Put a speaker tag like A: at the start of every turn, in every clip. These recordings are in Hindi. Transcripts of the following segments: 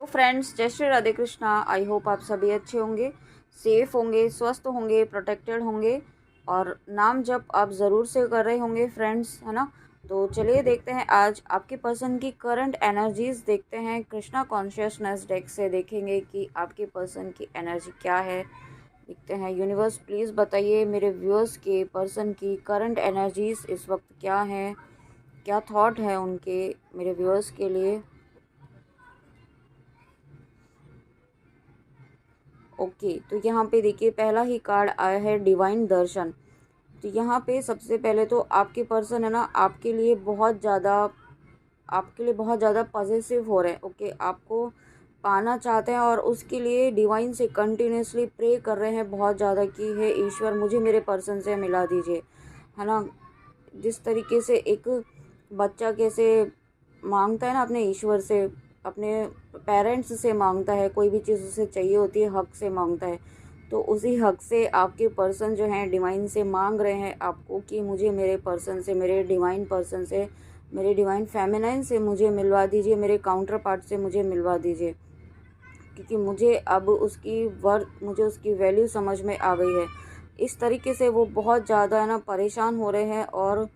A: तो फ्रेंड्स, जय श्री राधे कृष्णा। आई होप आप सभी अच्छे होंगे, सेफ होंगे, स्वस्थ होंगे, प्रोटेक्टेड होंगे और नाम जप आप ज़रूर से कर रहे होंगे फ्रेंड्स, है ना। तो चलिए देखते हैं आज आपके पर्सन की करंट एनर्जीज देखते हैं। कृष्णा कॉन्शियसनेस डेक से देखेंगे कि आपके पर्सन की एनर्जी क्या है। देखते हैं यूनिवर्स, प्लीज़ बताइए मेरे व्यूअर्स के पर्सन की करंट एनर्जीज इस वक्त क्या है, क्या थॉट है उनके मेरे व्यूअर्स के लिए। ओके, तो यहाँ पे देखिए पहला ही कार्ड आया है डिवाइन दर्शन। तो यहाँ पे सबसे पहले तो आपके पर्सन है ना आपके लिए बहुत ज़्यादा पॉजिटिव हो रहे हैं। ओके, आपको पाना चाहते हैं और उसके लिए डिवाइन से कंटिन्यूसली प्रे कर रहे हैं बहुत ज़्यादा कि हे ईश्वर मुझे मेरे पर्सन से मिला दीजिए, है ना। जिस तरीके से एक बच्चा कैसे मांगता है ना अपने ईश्वर से, अपने पेरेंट्स से मांगता है, कोई भी चीज़ उसे चाहिए होती है हक से मांगता है, तो उसी हक से आपके पर्सन जो हैं डिवाइन से मांग रहे हैं आपको कि मुझे मेरे पर्सन से, मेरे डिवाइन पर्सन से, मेरे डिवाइन फेमिनाइन से मुझे मिलवा दीजिए, मेरे काउंटर पार्ट से मुझे मिलवा दीजिए, क्योंकि मुझे अब उसकी वर्थ, मुझे उसकी वैल्यू समझ में आ गई है। इस तरीके से वो बहुत ज़्यादा है ना परेशान हो रहे हैं और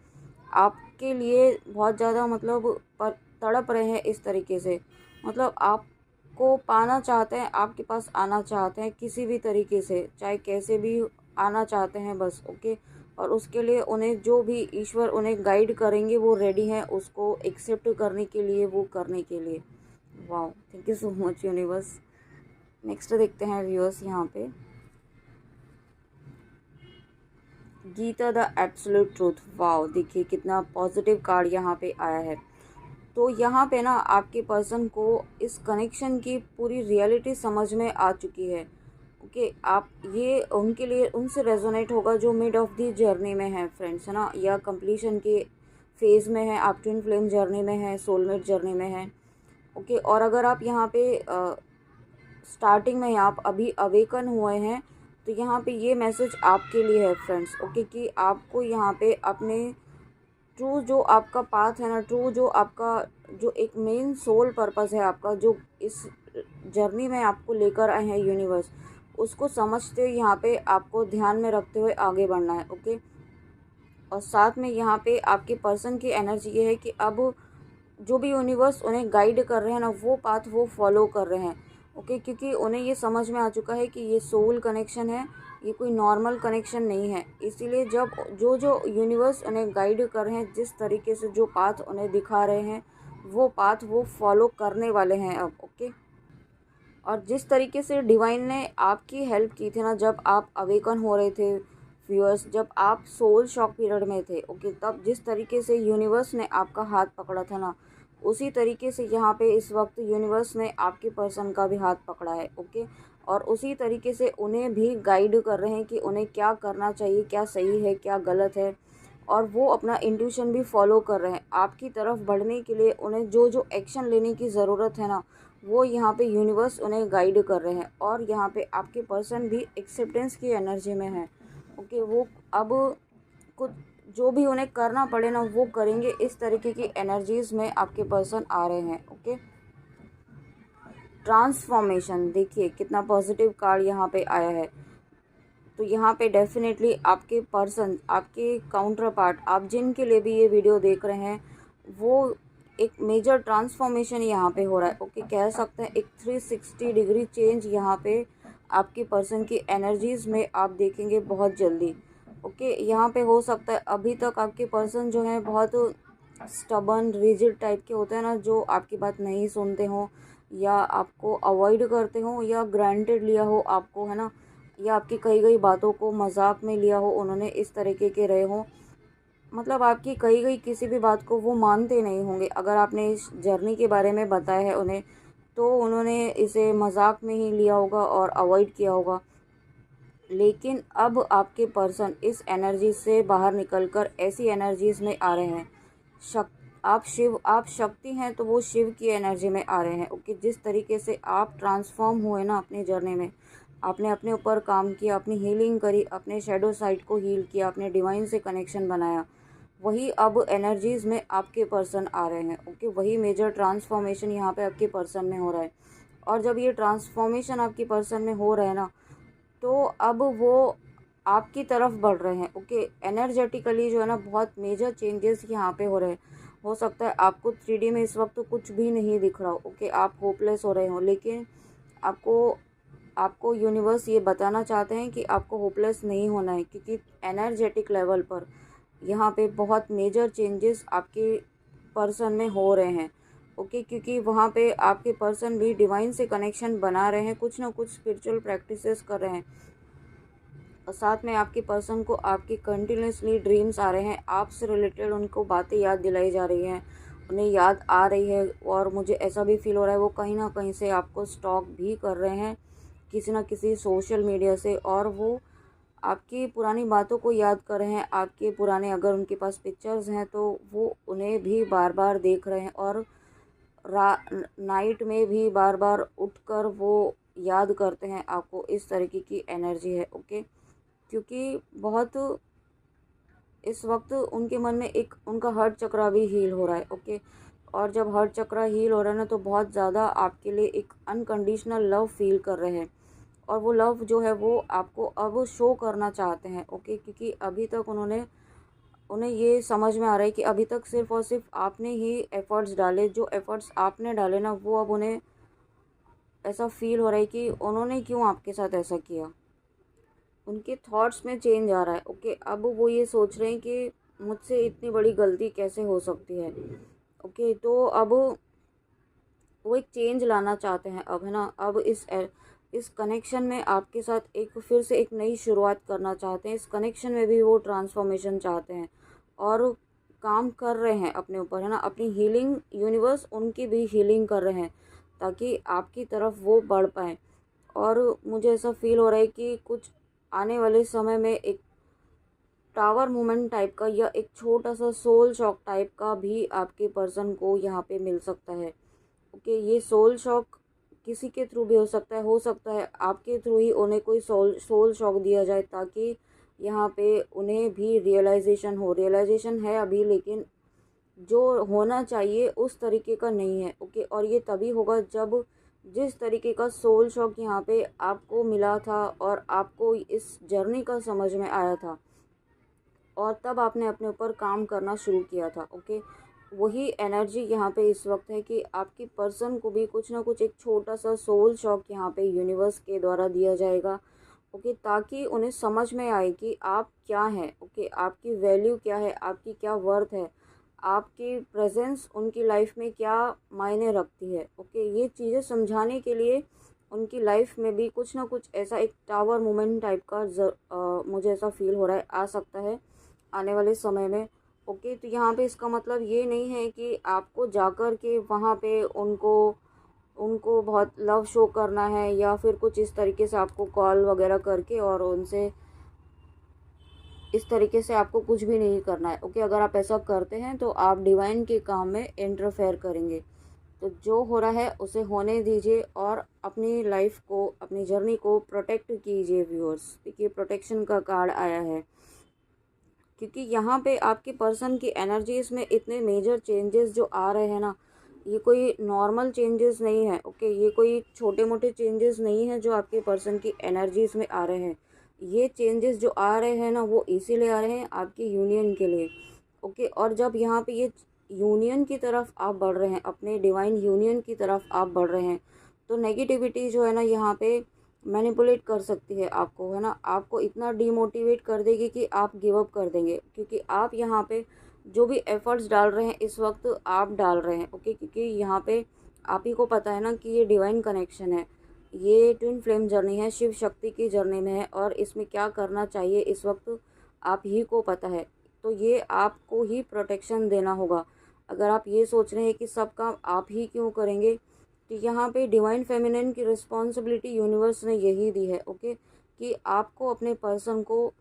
A: आपके लिए बहुत ज़्यादा मतलब पर तड़प रहे हैं इस तरीके से। मतलब आपको पाना चाहते हैं, आपके पास आना चाहते हैं किसी भी तरीके से, चाहे कैसे भी आना चाहते हैं बस। ओके, और उसके लिए उन्हें जो भी ईश्वर उन्हें गाइड करेंगे वो रेडी हैं उसको एक्सेप्ट करने के लिए, वो करने के लिए। वाह, thank you so much universe. Next देखते हैं व्यूअर्स यहाँ पे Gita the absolute truth. Wow, देखिए कितना पॉजिटिव कार्ड यहाँ पे आया है। तो यहाँ पे ना आपके पर्सन को इस कनेक्शन की पूरी रियलिटी समझ में आ चुकी है। ओके, आप ये उनके लिए उनसे रेजोनेट होगा जो मिड ऑफ दी जर्नी में है फ्रेंड्स, है ना, या कंप्लीशन के फेज़ में है, आप ट्विन फ्लेम जर्नी में है, सोलमेट जर्नी में है। ओके, और अगर आप यहाँ पे स्टार्टिंग में आप अभी अवेकन हुए हैं तो यहाँ पे ये मैसेज आपके लिए है फ्रेंड्स। ओके, कि आपको यहाँ पे अपने ट्रू जो आपका पाथ है ना, ट्रू जो आपका जो एक मेन सोल पर्पस है आपका, जो इस जर्नी में आपको लेकर आए हैं यूनिवर्स, उसको समझते हुए यहाँ पे आपको ध्यान में रखते हुए आगे बढ़ना है। ओके, और साथ में यहाँ पे आपके पर्सन की एनर्जी ये है कि अब जो भी यूनिवर्स उन्हें गाइड कर रहे हैं ना, वो पाथ वो फॉलो कर रहे हैं। ओके, क्योंकि उन्हें ये समझ में आ चुका है कि ये सोल कनेक्शन है, ये कोई नॉर्मल कनेक्शन नहीं है। इसीलिए जब जो जो यूनिवर्स उन्हें गाइड कर रहे हैं, जिस तरीके से जो पाथ उन्हें दिखा रहे हैं, वो पाथ वो फॉलो करने वाले हैं अब। ओके, और जिस तरीके से डिवाइन ने आपकी हेल्प की थी ना जब आप अवेकन हो रहे थे व्यूअर्स, जब आप सोल शॉक पीरियड में थे, ओके, तब जिस तरीके से यूनिवर्स ने आपका हाथ पकड़ा था ना, उसी तरीके से यहाँ पे इस वक्त यूनिवर्स ने आपके पर्सन का भी हाथ पकड़ा है। ओके, और उसी तरीके से उन्हें भी गाइड कर रहे हैं कि उन्हें क्या करना चाहिए, क्या सही है, क्या गलत है, और वो अपना इंट्यूशन भी फॉलो कर रहे हैं आपकी तरफ बढ़ने के लिए। उन्हें जो जो एक्शन लेने की ज़रूरत है ना, वो यहाँ पे यूनिवर्स उन्हें गाइड कर रहे हैं। और यहाँ पे आपके पर्सन भी एक्सेप्टेंस की एनर्जी में है। ओके, वो अब कुछ जो भी उन्हें करना पड़े ना वो करेंगे, इस तरीके की एनर्जीज में आपके पर्सन आ रहे हैं। ओके, ट्रांसफॉर्मेशन, देखिए कितना पॉजिटिव कार्ड यहाँ पे आया है। तो यहाँ पे डेफिनेटली आपके पर्सन, आपके काउंटर पार्ट, आप जिनके लिए भी ये वीडियो देख रहे हैं, वो एक मेजर ट्रांसफॉर्मेशन यहाँ पे हो रहा है। ओके, कह सकते हैं एक 360 डिग्री चेंज यहाँ पे आपके पर्सन की एनर्जीज़ में आप देखेंगे बहुत जल्दी। ओके, यहाँ पे हो सकता है अभी तक आपके पर्सन जो हैं बहुत स्टबर्न रिजिड टाइप के होते हैं ना, जो आपकी बात नहीं सुनते हों या आपको अवॉइड करते हों या ग्रांटेड लिया हो आपको, है ना, या आपकी कही गई बातों को मजाक में लिया हो उन्होंने, इस तरीके के रहे हों। मतलब आपकी कही गई किसी भी बात को वो मानते नहीं होंगे। अगर आपने इस जर्नी के बारे में बताया है उन्हें, तो उन्होंने इसे मजाक में ही लिया होगा और अवॉइड किया होगा। लेकिन अब आपके पर्सन इस एनर्जी से बाहर निकलकर ऐसी एनर्जीज में आ रहे हैं। शक आप शक्ति हैं तो वो शिव की एनर्जी में आ रहे हैं। ओके, जिस तरीके से आप ट्रांसफॉर्म हुए ना अपनी जर्नी में, आपने अपने ऊपर काम किया, अपनी हीलिंग करी, अपने शेडो साइड को हील किया, अपने डिवाइन से कनेक्शन बनाया, वही अब एनर्जीज में आपके पर्सन आ रहे हैं। ओके, वही मेजर ट्रांसफॉर्मेशन यहाँ पे आपके पर्सन में हो रहा है। और जब ये ट्रांसफॉर्मेशन आपकी पर्सन में हो रहा है ना, तो अब वो आपकी तरफ बढ़ रहे हैं। ओके, एनर्जेटिकली जो है ना बहुत मेजर चेंजेस यहाँ पे हो रहे हैं। हो सकता है आपको 3D में इस वक्त तो कुछ भी नहीं दिख रहा हो। ओके, आप होपलेस हो रहे हो, लेकिन आपको आपको यूनिवर्स ये बताना चाहते हैं कि आपको होपलेस नहीं होना है, क्योंकि एनर्जेटिक लेवल पर यहाँ पे बहुत मेजर चेंजेस आपके पर्सन में हो रहे हैं। ओके, क्योंकि वहाँ पे आपके पर्सन भी डिवाइन से कनेक्शन बना रहे हैं, कुछ ना कुछ स्पिरिचुअल प्रैक्टिसेस कर रहे हैं, और साथ में आपके पर्सन को आपके कंटिन्यूसली ड्रीम्स आ रहे हैं, आपसे रिलेटेड उनको बातें याद दिलाई जा रही हैं, उन्हें याद आ रही है। और मुझे ऐसा भी फील हो रहा है वो कहीं ना कहीं से आपको स्टॉक भी कर रहे हैं, किसी ना किसी सोशल मीडिया से, और वो आपकी पुरानी बातों को याद कर रहे हैं। आपके पुराने अगर उनके पास पिक्चर्स हैं तो वो उन्हें भी बार बार देख रहे हैं, और नाइट में भी बार बार उठकर वो याद करते हैं आपको। इस तरीके की एनर्जी है। ओके, क्योंकि बहुत इस वक्त उनके मन में एक उनका हार्ट चक्रा भी हील हो रहा है। ओके, और जब हार्ट चक्रा हील हो रहा है ना, तो बहुत ज़्यादा आपके लिए एक अनकंडीशनल लव फील कर रहे हैं, और वो लव जो है वो आपको अब शो करना चाहते हैं। ओके, क्योंकि अभी तक उन्हें ये समझ में आ रहा है कि अभी तक सिर्फ़ और सिर्फ आपने ही एफ़र्ट्स डाले, जो एफ़र्ट्स आपने डाले ना, वो अब उन्हें ऐसा फ़ील हो रहा है कि उन्होंने क्यों आपके साथ ऐसा किया। उनके थॉट्स में चेंज आ रहा है। ओके, अब वो ये सोच रहे हैं कि मुझसे इतनी बड़ी गलती कैसे हो सकती है। ओके, तो अब वो एक चेंज लाना चाहते हैं अब, है ना। अब इस कनेक्शन में आपके साथ एक फिर से एक नई शुरुआत करना चाहते हैं। इस कनेक्शन में भी वो ट्रांसफॉर्मेशन चाहते हैं, और काम कर रहे हैं अपने ऊपर, है ना। अपनी हीलिंग, यूनिवर्स उनकी भी हीलिंग कर रहे हैं, ताकि आपकी तरफ वो बढ़ पाए। और मुझे ऐसा फील हो रहा है कि कुछ आने वाले समय में एक टावर मोमेंट टाइप का, या एक छोटा सा सोल शॉक टाइप का भी आपके पर्सन को यहाँ पे मिल सकता है। ओके, ये सोल शॉक किसी के थ्रू भी हो सकता है आपके थ्रू ही उन्हें कोई सोल शॉक दिया जाए, ताकि यहाँ पे उन्हें भी रियलाइजेशन है अभी, लेकिन जो होना चाहिए उस तरीके का नहीं है। ओके, और ये तभी होगा जब जिस तरीके का सोल शॉक यहाँ पे आपको मिला था, और आपको इस जर्नी का समझ में आया था, और तब आपने अपने ऊपर काम करना शुरू किया था। ओके, वही एनर्जी यहाँ पे इस वक्त है कि आपकी पर्सन को भी कुछ ना कुछ एक छोटा सा सोल शॉक यहाँ पे यूनिवर्स के द्वारा दिया जाएगा। ओके, ताकि उन्हें समझ में आए कि आप क्या हैं। ओके, आपकी वैल्यू क्या है, आपकी क्या वर्थ है, आपकी प्रेजेंस उनकी लाइफ में क्या मायने रखती है। ओके, ये चीज़ें समझाने के लिए उनकी लाइफ में भी कुछ ना कुछ ऐसा एक टावर मोमेंट टाइप का मुझे ऐसा फील हो रहा है, आ सकता है आने वाले समय में। ओके, तो यहाँ पे इसका मतलब ये नहीं है कि आपको जाकर के वहाँ पे उनको उनको बहुत लव शो करना है, या फिर कुछ इस तरीके से आपको कॉल वगैरह करके और उनसे इस तरीके से आपको कुछ भी नहीं करना है। ओके, अगर आप ऐसा करते हैं तो आप डिवाइन के काम में इंटरफेयर करेंगे। तो जो हो रहा है उसे होने दीजिए, और अपनी लाइफ को, अपनी जर्नी को प्रोटेक्ट कीजिए व्यूअर्स। देखिए, प्रोटेक्शन का कार्ड आया है, क्योंकि यहाँ पे आपके पर्सन की एनर्जीज में इतने मेजर चेंजेस जो आ रहे हैं ना, ये कोई नॉर्मल चेंजेस नहीं है। ओके, ये कोई छोटे मोटे चेंजेस नहीं है जो आपके पर्सन की एनर्जीज में आ रहे हैं। ये चेंजेस जो आ रहे हैं ना, वो इसीलिए आ रहे हैं आपकी यूनियन के लिए। ओके, और जब यहाँ पे ये यूनियन की तरफ आप बढ़ रहे हैं, अपने डिवाइन यूनियन की तरफ आप बढ़ रहे हैं, तो नेगेटिविटी जो है ना यहाँ पे मैनिपुलेट कर सकती है आपको, है ना। आपको इतना डीमोटिवेट कर देगी कि आप गिव अप कर देंगे, क्योंकि आप यहाँ पे जो भी एफर्ट्स डाल रहे हैं इस वक्त आप डाल रहे हैं। ओके, क्योंकि यहाँ पे आप ही को पता है ना कि ये डिवाइन कनेक्शन है, ये ट्विन फ्लेम जर्नी है, शिव शक्ति की जर्नी में है, और इसमें क्या करना चाहिए इस वक्त आप ही को पता है। तो ये आपको ही प्रोटेक्शन देना होगा। अगर आप ये सोच रहे हैं कि सब काम आप ही क्यों करेंगे, तो यहाँ पे डिवाइन फेमिनिन की रिस्पॉन्सिबिलिटी यूनिवर्स ने यही दी है। ओके, कि आपको अपने पर्सन को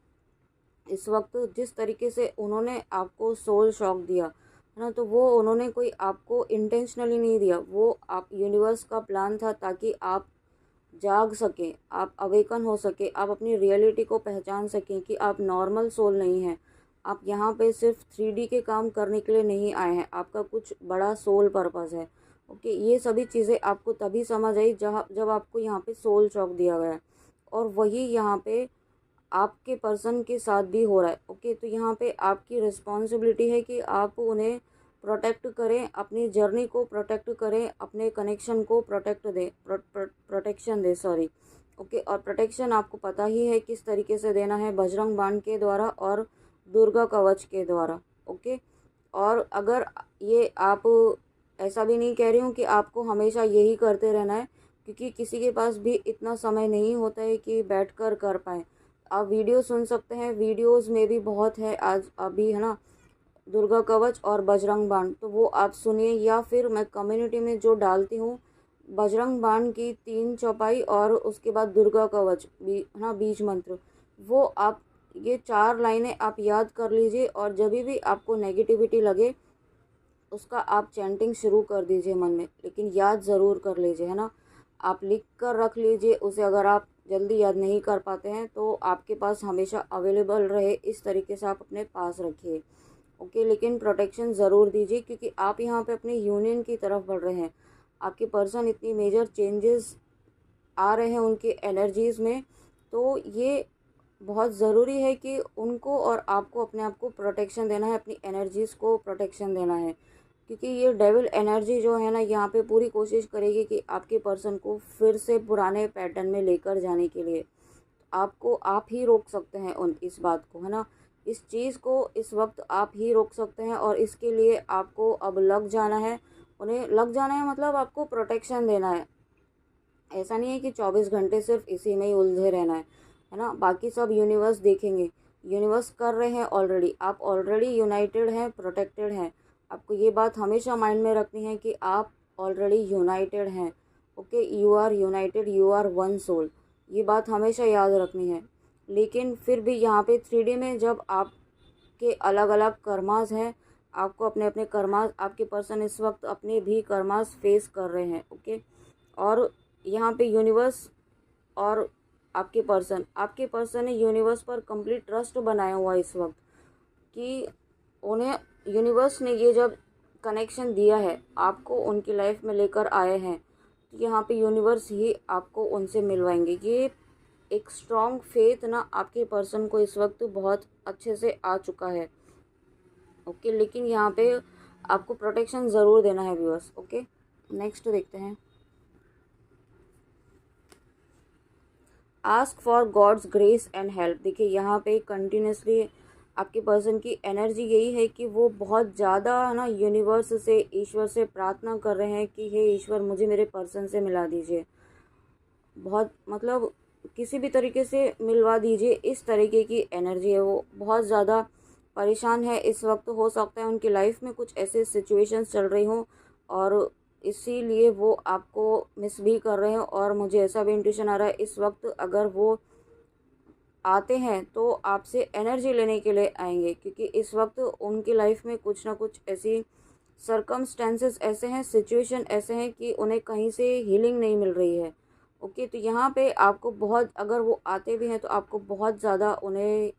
A: इस वक्त जिस तरीके से उन्होंने आपको सोल शॉक दिया, है ना, तो वो उन्होंने कोई आपको इंटेंशनली नहीं दिया, वो आप यूनिवर्स का प्लान था, ताकि आप जाग सकें, आप अवेकन हो सके, आप अपनी रियलिटी को पहचान सकें कि आप नॉर्मल सोल नहीं हैं। आप यहाँ पे सिर्फ 3D के काम करने के लिए नहीं आए हैं, आपका कुछ बड़ा सोल पर्पस है। ओके, ये सभी चीज़ें आपको तभी समझ आई जब आपको यहाँ पे सोल चॉक दिया गया है, और वही यहाँ पे आपके पर्सन के साथ भी हो रहा है। ओके, तो यहाँ पे आपकी रिस्पॉन्सिबिलिटी है कि आप उन्हें प्रोटेक्ट करें, अपनी जर्नी को प्रोटेक्ट करें, अपने कनेक्शन को प्रोटेक्शन दें, सॉरी। ओके, और प्रोटेक्शन आपको पता ही है किस तरीके से देना है, बजरंग बाण के द्वारा और दुर्गा कवच के द्वारा। ओके, और अगर ये आप, ऐसा भी नहीं कह रही हूँ कि आपको हमेशा यही करते रहना है, क्योंकि किसी के पास भी इतना समय नहीं होता है कि बैठकर कर पाए। आप वीडियो सुन सकते हैं, वीडियोस में भी बहुत है आज अभी, है ना, दुर्गा कवच और बजरंग बाण, तो वो आप सुनिए, या फिर मैं कम्युनिटी में जो डालती हूँ बजरंग बाण की 3 चौपाई और उसके बाद दुर्गा कवच भी, है ना, बीज मंत्र, वो आप ये 4 लाइनें आप याद कर लीजिए, और जब भी आपको नेगेटिविटी लगे उसका आप चैंटिंग शुरू कर दीजिए मन में, लेकिन याद ज़रूर कर लीजिए, है ना। आप लिख कर रख लीजिए उसे, अगर आप जल्दी याद नहीं कर पाते हैं तो आपके पास हमेशा अवेलेबल रहे, इस तरीके से आप अपने पास रखिए। ओके, लेकिन प्रोटेक्शन ज़रूर दीजिए, क्योंकि आप यहाँ पे अपने यूनियन की तरफ बढ़ रहे हैं। आपके पर्सन इतनी मेजर चेंजेस आ रहे हैं उनकी एनर्जीज़ में, तो ये बहुत ज़रूरी है कि उनको और आपको अपने आप को प्रोटेक्शन देना है, अपनी एनर्जीज़ को प्रोटेक्शन देना है, क्योंकि ये डेविल एनर्जी जो है ना, यहाँ पे पूरी कोशिश करेगी कि आपके पर्सन को फिर से पुराने पैटर्न में लेकर जाने के लिए। आपको आप ही रोक सकते हैं उन इस बात को, है ना, इस चीज़ को इस वक्त आप ही रोक सकते हैं, और इसके लिए आपको अब लग जाना है, उन्हें लग जाना है, मतलब आपको प्रोटेक्शन देना है। ऐसा नहीं है कि 24 घंटे सिर्फ इसी में ही उलझे रहना है ना, बाकी सब यूनिवर्स देखेंगे, यूनिवर्स कर रहे हैं ऑलरेडी, आप ऑलरेडी यूनाइटेड हैं, प्रोटेक्टेड हैं। आपको ये बात हमेशा माइंड में रखनी है कि आप ऑलरेडी यूनाइटेड हैं। Okay, you are united, you are one soul, ये बात हमेशा याद रखनी है। लेकिन फिर भी यहाँ पे 3D में जब आपके अलग अलग कर्मास हैं, आपको अपने अपने कर्मास, आपके पर्सन इस वक्त अपने भी कर्मास फेस कर रहे हैं। ओके, और यहाँ पे यूनिवर्स और आपके पर्सन ने यूनिवर्स पर कंप्लीट ट्रस्ट बनाया हुआ है इस वक्त, कि उन्हें यूनिवर्स ने ये जब कनेक्शन दिया है, आपको उनकी लाइफ में लेकर आए हैं, तो यहाँ पे यूनिवर्स ही आपको उनसे मिलवाएंगे। ये एक स्ट्रॉन्ग फेथ ना आपके पर्सन को इस वक्त बहुत अच्छे से आ चुका है। ओके, लेकिन यहाँ पे आपको प्रोटेक्शन ज़रूर देना है व्यूअर्स। ओके, नेक्स्ट देखते हैं। Ask for God's grace and help. देखिए यहाँ पे कंटिन्यूसली आपके पर्सन की एनर्जी यही है कि वो बहुत ज़्यादा, है ना, यूनिवर्स से, ईश्वर से प्रार्थना कर रहे हैं कि हे ईश्वर, मुझे मेरे पर्सन से मिला दीजिए, बहुत मतलब किसी भी तरीके से मिलवा दीजिए, इस तरीके की एनर्जी है। वो बहुत ज़्यादा परेशान है इस वक्त, हो सकता है उनकी लाइफ में कुछ ऐसे सिचुएशंस चल रही हों, और इसीलिए वो आपको मिस भी कर रहे हैं। और मुझे ऐसा भी इंट्यूशन आ रहा है इस वक्त अगर वो आते हैं तो आपसे एनर्जी लेने के लिए आएंगे, क्योंकि इस वक्त उनकी लाइफ में कुछ ना कुछ ऐसी सर्कमस्टेंसेस ऐसे हैं, सिचुएशन ऐसे हैं कि उन्हें कहीं से हीलिंग नहीं मिल रही है। ओके, तो यहाँ पे आपको बहुत, अगर वो आते भी हैं तो आपको बहुत ज़्यादा उन्हें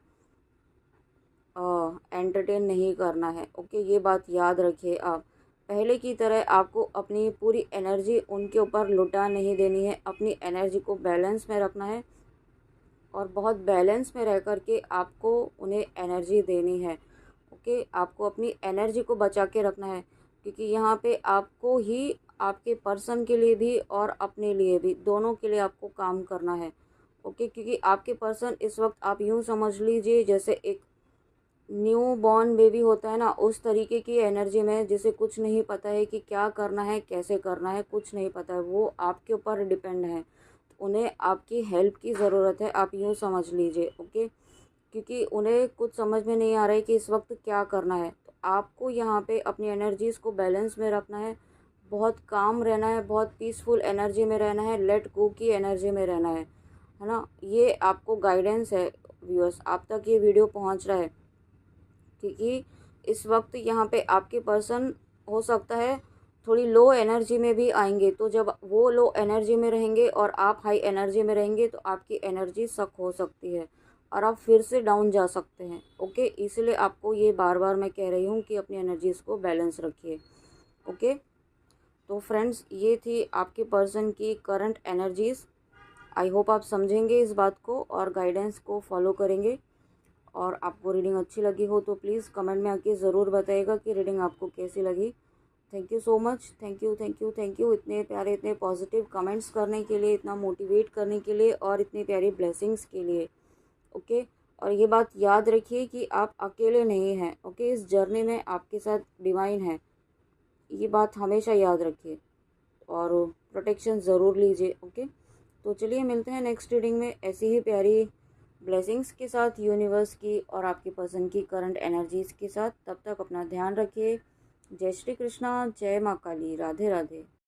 A: एंटरटेन नहीं करना है। ओके, ये बात याद रखिए। आप पहले की तरह आपको अपनी पूरी एनर्जी उनके ऊपर लुटा नहीं देनी है, अपनी एनर्जी को बैलेंस में रखना है, और बहुत बैलेंस में रह कर के आपको उन्हें एनर्जी देनी है। ओके, आपको अपनी एनर्जी को बचा के रखना है, क्योंकि यहाँ पे आपको ही, आपके पर्सन के लिए भी और अपने लिए भी, दोनों के लिए आपको काम करना है। ओके, क्योंकि आपके पर्सन इस वक्त, आप यूँ समझ लीजिए जैसे एक न्यू बॉर्न बेबी होता है ना, उस तरीके की एनर्जी में, जिसे कुछ नहीं पता है कि क्या करना है, कैसे करना है, कुछ नहीं पता है, वो आपके ऊपर डिपेंड है, उन्हें आपकी हेल्प की ज़रूरत है, आप यूँ समझ लीजिए। ओके, क्योंकि उन्हें कुछ समझ में नहीं आ रहा है कि इस वक्त क्या करना है, तो आपको यहाँ पे अपनी एनर्जीज़ को बैलेंस में रखना है, बहुत काम रहना है, बहुत पीसफुल एनर्जी में रहना है, लेट गो की एनर्जी में रहना है ना। ये आपको गाइडेंस है व्यूअर्स, आप तक ये वीडियो पहुँच रहा है, क्योंकि इस वक्त यहाँ पे आपके पर्सन हो सकता है थोड़ी लो एनर्जी में भी आएंगे, तो जब वो लो एनर्जी में रहेंगे और आप हाई एनर्जी में रहेंगे तो आपकी एनर्जी सक हो सकती है और आप फिर से डाउन जा सकते हैं। ओके, इसलिए आपको ये बार बार मैं कह रही हूँ कि अपनी एनर्जीज़ को बैलेंस रखिए। ओके, तो फ्रेंड्स, ये थी आपके पर्सन की करंट एनर्जीज़। आई होप आप समझेंगे इस बात को और गाइडेंस को फॉलो करेंगे। और आपको रीडिंग अच्छी लगी हो तो प्लीज़ कमेंट में आके ज़रूर बताइएगा कि रीडिंग आपको कैसी लगी। Thank you so much. Thank you, thank you, thank you, इतने प्यारे, इतने पॉजिटिव कमेंट्स करने के लिए, इतना मोटिवेट करने के लिए और इतनी प्यारी ब्लेसिंग्स के लिए। ओके। और ये बात याद रखिए कि आप अकेले नहीं हैं। ओके, इस जर्नी में आपके साथ डिवाइन है, ये बात हमेशा याद रखिए और प्रोटेक्शन ज़रूर लीजिए। ओके, तो चलिए मिलते हैं नेक्स्ट रीडिंग में ऐसी ही प्यारी ब्लेसिंग्स के साथ, यूनिवर्स की और आपके पर्सन की करंट एनर्जीज़ के साथ। तब तक अपना ध्यान रखिए। जय श्री कृष्णा, जय माँ काली, राधे राधे।